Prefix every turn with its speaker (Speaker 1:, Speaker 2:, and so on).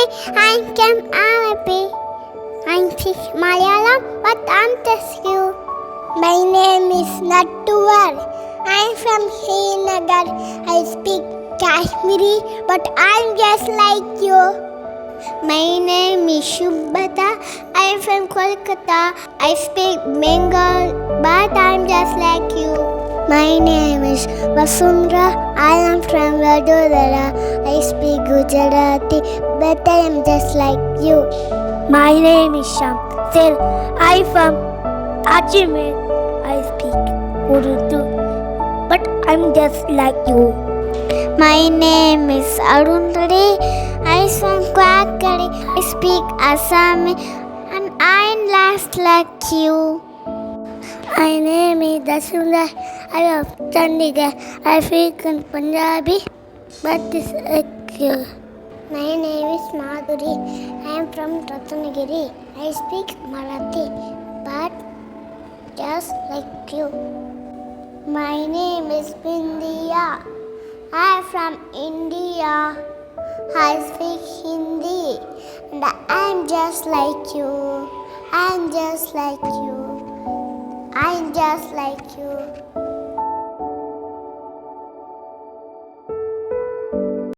Speaker 1: I am happy. I'm Malayalam, but I'm just you. My name is Nattuvar. I'm from Srinagar. I speak Kashmiri, but I'm just like you. My name is Shubhata. I'm from Kolkata. I speak Bengal, but I'm just like you. My name is Vasundhara. I am from Vadodara. I speak Gujarati, but I am just like you. My name is Sham. Still, I'm from Ajmer. I speak Urdu, but I'm just like you. My name is Arundhati. I'm from Kwakari. I speak Assami, and I'm just like you. My name is Dasunda. I am Chandigarh. I speak in Punjabi, but this like you. My name is Madhuri. I am from Ratnagiri. I speak Marathi, but just like you. My name is Vidya. I am from India. I speak Hindi, and I am just like you. I am just like you. I am just like you.